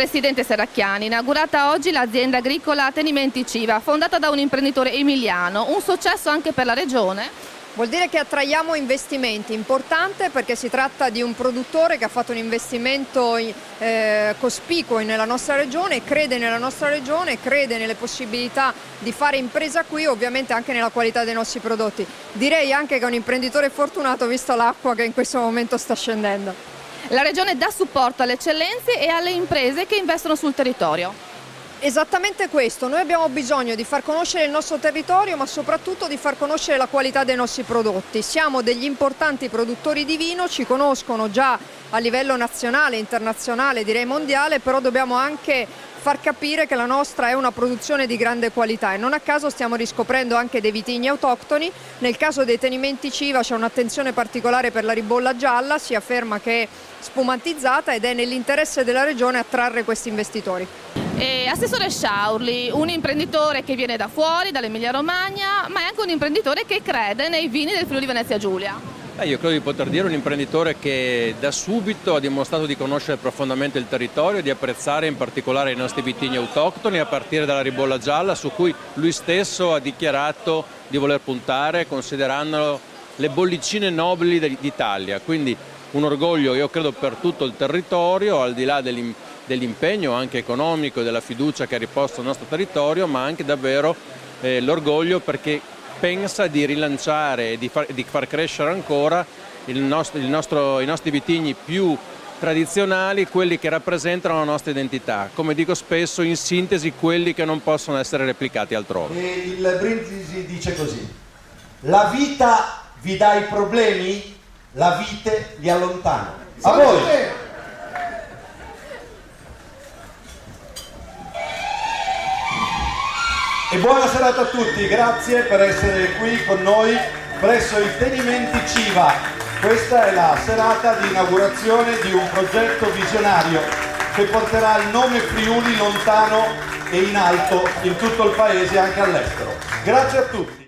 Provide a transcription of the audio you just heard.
Presidente Serracchiani, inaugurata oggi l'azienda agricola Tenimenti Civa, fondata da un imprenditore emiliano, un successo anche per la regione? Vuol dire che attraiamo investimenti, importante perché si tratta di un produttore che ha fatto un investimento cospicuo nella nostra regione, crede nella nostra regione, crede nelle possibilità di fare impresa qui, ovviamente anche nella qualità dei nostri prodotti. Direi anche che è un imprenditore fortunato visto l'acqua che in questo momento sta scendendo. La regione dà supporto alle eccellenze e alle imprese che investono sul territorio. Esattamente questo, noi abbiamo bisogno di far conoscere il nostro territorio ma soprattutto di far conoscere la qualità dei nostri prodotti. Siamo degli importanti produttori di vino, ci conoscono già a livello nazionale, internazionale, direi mondiale, però dobbiamo anche far capire che la nostra è una produzione di grande qualità e non a caso stiamo riscoprendo anche dei vitigni autoctoni. Nel caso dei Tenimenti Civa c'è un'attenzione particolare per la ribolla gialla, sia ferma che spumantizzata, ed è nell'interesse della regione attrarre questi investitori. Assessore Sciaurli, un imprenditore che viene da fuori, dall'Emilia Romagna, ma è anche un imprenditore che crede nei vini del Friuli Venezia Giulia. Io credo di poter dire un imprenditore che da subito ha dimostrato di conoscere profondamente il territorio e di apprezzare in particolare i nostri vitigni autoctoni, a partire dalla ribolla gialla, su cui lui stesso ha dichiarato di voler puntare, considerandolo le bollicine nobili d'Italia. Quindi un orgoglio, io credo, per tutto il territorio, al di là dell'impegno anche economico e della fiducia che ha riposto il nostro territorio, ma anche davvero l'orgoglio perché pensa di rilanciare e di far crescere ancora i nostri vitigni più tradizionali, quelli che rappresentano la nostra identità, come dico spesso, in sintesi quelli che non possono essere replicati altrove. E il Brindisi dice così: la vita vi dà i problemi, la vite li allontana. A voi! E buona serata a tutti, grazie per essere qui con noi presso i Tenimenti Civa. Questa è la serata di inaugurazione di un progetto visionario che porterà il nome Friuli lontano e in alto in tutto il paese e anche all'estero. Grazie a tutti.